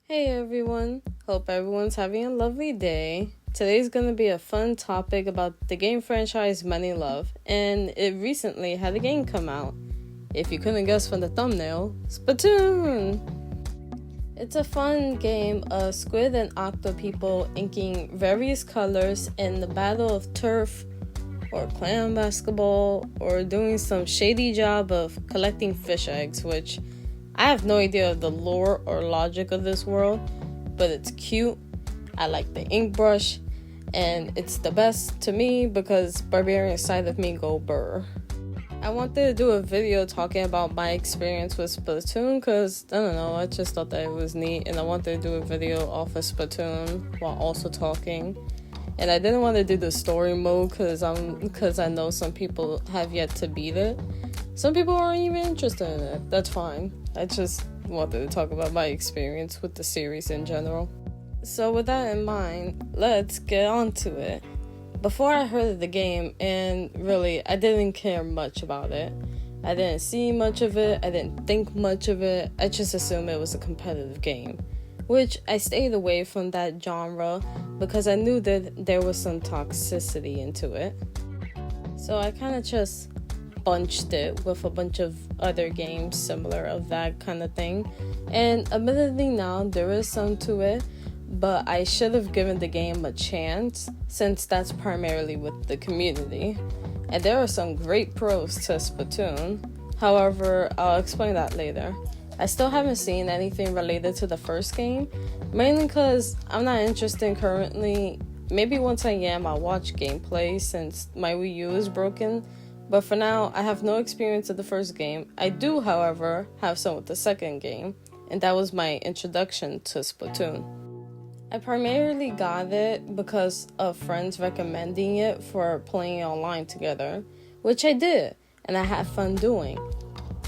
Hey everyone, hope everyone's having a lovely day. Today's gonna be a fun topic about the game franchise many love, and it recently had a game come out. If you couldn't guess from the thumbnail, Splatoon! It's a fun game of squid and octo people inking various colors in the battle of turf, or clan basketball, or doing some shady job of collecting fish eggs, which I have no idea of the lore or logic of this world, but it's cute. I like the ink brush, and it's the best to me because barbarian side of me go burr. I wanted to do a video talking about my experience with Splatoon because, I don't know, I just thought that it was neat, and I wanted to do a video off of Splatoon while also talking. And I didn't want to do the story mode because I know some people have yet to beat it. Some people aren't even interested in it. That's fine. I just wanted to talk about my experience with the series in general. So with that in mind, let's get on to it. Before I heard of the game, and really, I didn't care much about it. I didn't see much of it. I didn't think much of it. I just assumed it was a competitive game, which I stayed away from that genre because I knew that there was some toxicity into it. So I kind of just bunched it with a bunch of other games similar of that kind of thing. And admittedly now, there is some to it, but I should have given the game a chance since that's primarily with the community. And there are some great pros to Splatoon. However, I'll explain that later. I still haven't seen anything related to the first game, mainly because I'm not interested currently. Maybe once I am, I'll watch gameplay since my Wii U is broken. But for now, I have no experience with the first game. I do, however, have some with the second game, and that was my introduction to Splatoon. I primarily got it because of friends recommending it for playing online together, which I did, and I had fun doing.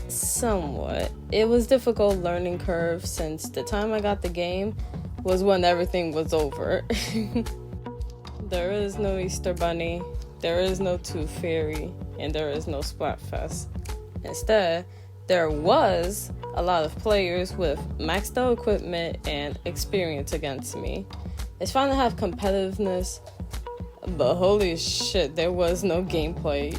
Somewhat. It was difficult learning curve since the time I got the game was when everything was over. There is no Easter Bunny, there is no Tooth Fairy, and there is no Splatfest. Instead, there was a lot of players with maxed out equipment and experience against me. It's fun to have competitiveness, but holy shit, there was no gameplay.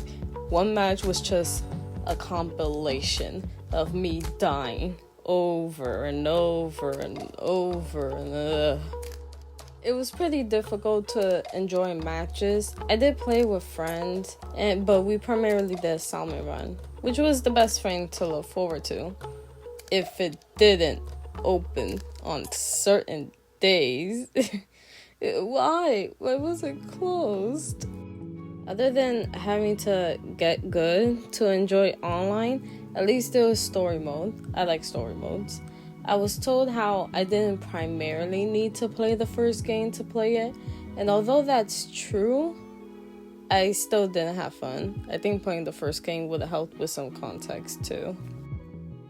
One match was just a compilation of me dying over and over and over and It was pretty difficult to enjoy matches. I did play with friends, but we primarily did salmon run, which was the best thing to look forward to. If it didn't open on certain days. Why? Why was it closed? Other than having to get good to enjoy online, at least there was story mode. I like story modes. I was told how I didn't primarily need to play the first game to play it, and although that's true, I still didn't have fun. I think playing the first game would have helped with some context too.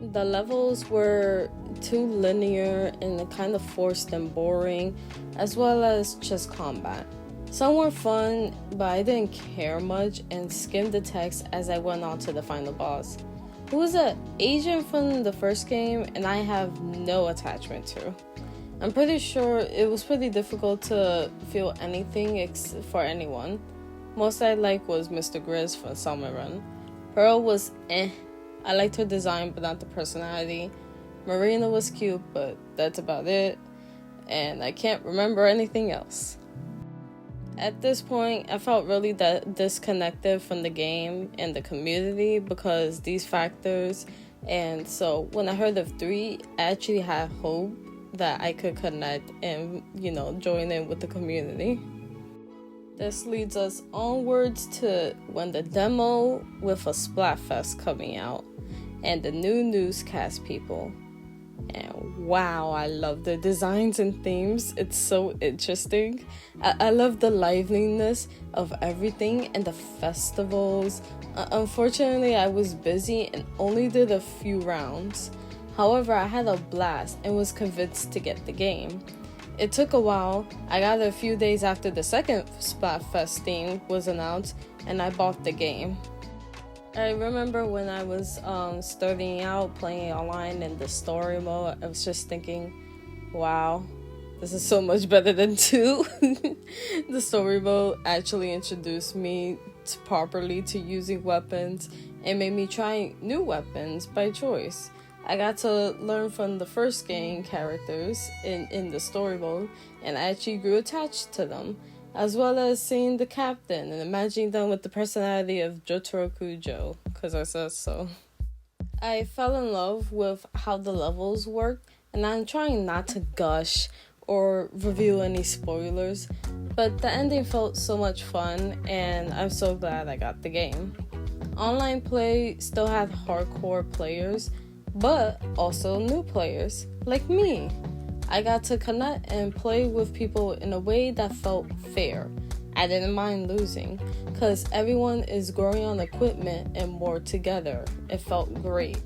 The levels were too linear and kind of forced and boring, as well as just combat. Some were fun, but I didn't care much and skimmed the text as I went on to the final boss, who was an Asian from the first game and I have no attachment to. I'm pretty sure it was pretty difficult to feel anything for anyone. Most I liked was Mr. Grizz from Salmon Run. Pearl was eh. I liked her design but not the personality. Marina was cute, but that's about it. And I can't remember anything else. At this point, I felt really disconnected from the game and the community because these factors. And so when I heard of 3, I actually had hope that I could connect and, join in with the community. This leads us onwards to when the demo with a Splatfest coming out and the new newscast people. And wow, I love the designs and themes. It's so interesting. I love the liveliness of everything and the festivals. Unfortunately, I was busy and only did a few rounds. However, I had a blast and was convinced to get the game. It took a while. I got it a few days after the second Splatfest theme was announced, and I bought the game. I remember when I was starting out playing online in the story mode, I was just thinking, Wow, this is so much better than 2. The story mode actually introduced me properly to using weapons and made me try new weapons by choice. I got to learn from the first game characters in the story mode, and I actually grew attached to them, as well as seeing the captain and imagining them with the personality of Jotaro Kujo, because I said so. I fell in love with how the levels work, and I'm trying not to gush or reveal any spoilers, but the ending felt so much fun, and I'm so glad I got the game. Online play still had hardcore players, but also new players, like me. I got to connect and play with people in a way that felt fair. I didn't mind losing, because everyone is growing on equipment and more together. It felt great.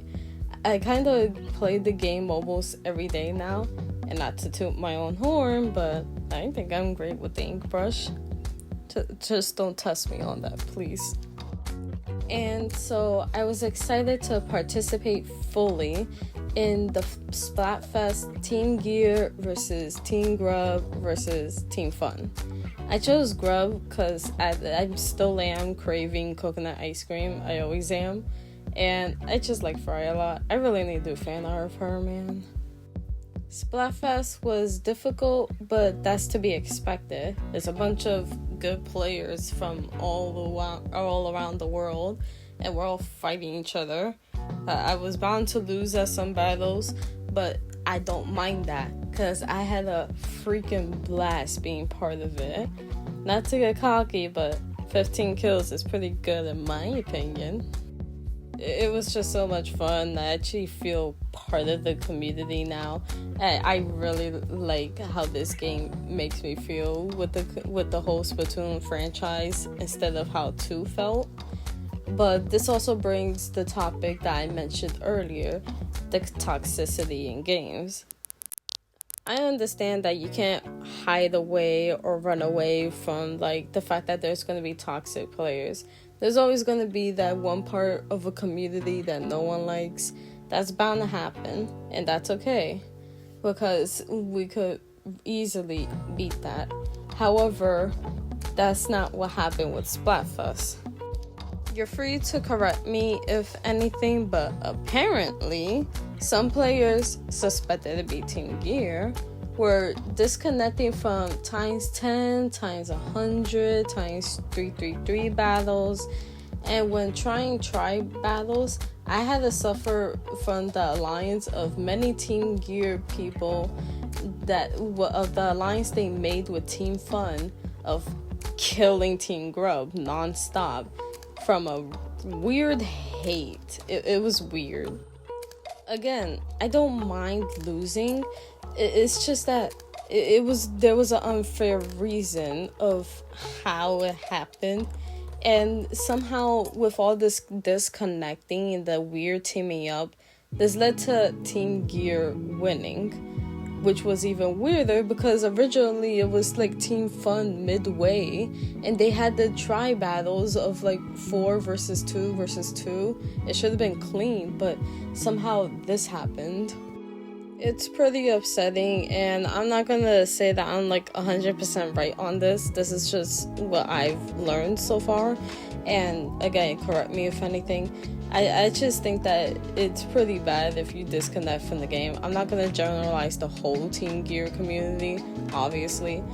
I kind of played the game almost every day now, and not to toot my own horn, but I think I'm great with the ink brush. Just don't test me on that, please. And so I was excited to participate fully in the Splatfest Team Gear versus Team Grub versus Team Fun. I chose Grub because I still am craving coconut ice cream. I always am. And I just like Fry a lot. I really need to do fan art of her, man. Splatfest was difficult, but that's to be expected. There's a bunch of good players from all around the world, and we're all fighting each other. I was bound to lose at some battles, but I don't mind that, because I had a freaking blast being part of it. Not to get cocky, but 15 kills is pretty good in my opinion. It was just so much fun. I actually feel part of the community now. I really like how this game makes me feel with the whole Splatoon franchise instead of how 2 felt. But this also brings the topic that I mentioned earlier, the toxicity in games. I understand that you can't hide away or run away from the fact that there's going to be toxic players. There's always going to be that one part of a community that no one likes. That's bound to happen, and that's okay, because we could easily beat that. However, that's not what happened with Splatfest. You're free to correct me if anything, but apparently some players suspected to be Team Gear were disconnecting from times 10, times 100, times 333 battles, and when trying tribe battles, I had to suffer from the alliance of many Team Gear people of the alliance they made with Team Fun of killing Team Grub non-stop from a weird hate. It was weird. Again, I don't mind losing. It's just that there was an unfair reason of how it happened, and somehow with all this disconnecting and the weird teaming up, this led to Team Gear winning, which was even weirder because originally it was Team Fun midway, and they had the try battles of 4 versus 2 versus 2. It should have been clean, but somehow this happened. It's pretty upsetting, and I'm not gonna say that I'm 100% right on this. This is just what I've learned so far, and again, correct me if anything. I just think that it's pretty bad if you disconnect from the game. I'm not gonna generalize the whole Team Gear community, obviously,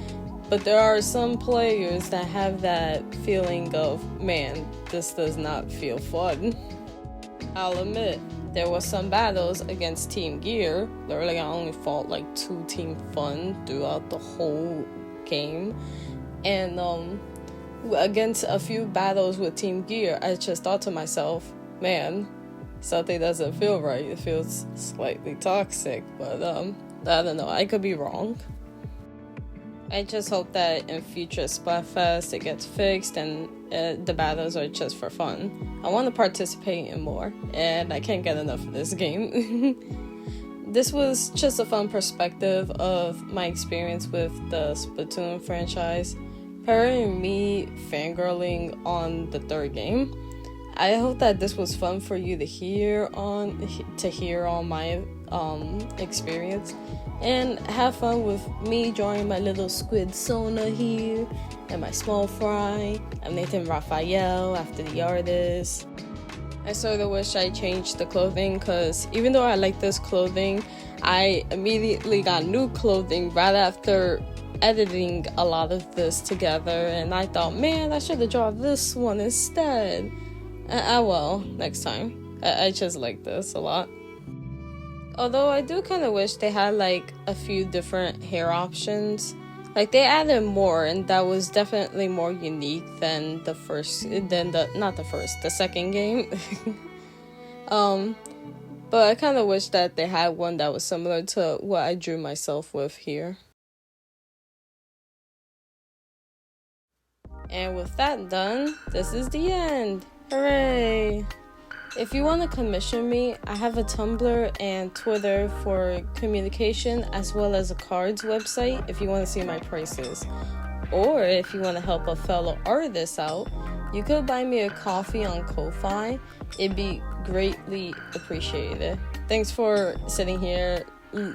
but there are some players that have that feeling of, man, this does not feel fun. I'll admit, there were some battles against Team Gear. Literally, I only fought 2 Team Fun throughout the whole game. And against a few battles with Team Gear, I just thought to myself, man, something doesn't feel right. It feels slightly toxic, but I don't know. I could be wrong. I just hope that in future Splatfest it gets fixed and the battles are just for fun. I want to participate in more, and I can't get enough of this game. This was just a fun perspective of my experience with the Splatoon franchise, pairing me fangirling on the 3rd game. I hope that this was fun for you to hear on my experience. and have fun with me drawing my little squid Sona here and my small fry. I'm Nathan Raphael after the artist. I sort of wish I changed the clothing because even though I like this clothing, I immediately got new clothing right after editing a lot of this together, and I thought, man, I should have drawn this one instead. Well, next time. I just like this a lot. Although I do kind of wish they had like a few different hair options. Like they added more, and that was definitely more unique than the second game. But I kind of wish that they had one that was similar to what I drew myself with here. And with that done, this is the end. Hooray! If you want to commission me, I have a Tumblr and Twitter for communication, as well as a Carrds website if you want to see my prices. Or if you want to help a fellow artist out, you could buy me a coffee on Ko-Fi. It'd be greatly appreciated. Thanks for sitting here,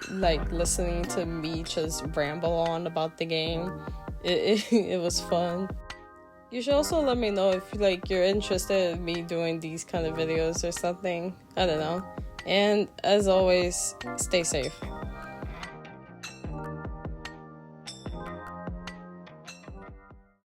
like, listening to me just ramble on about the game. It was fun. You should also let me know if like you're interested in me doing these kind of videos or something. I don't know. And as always, stay safe.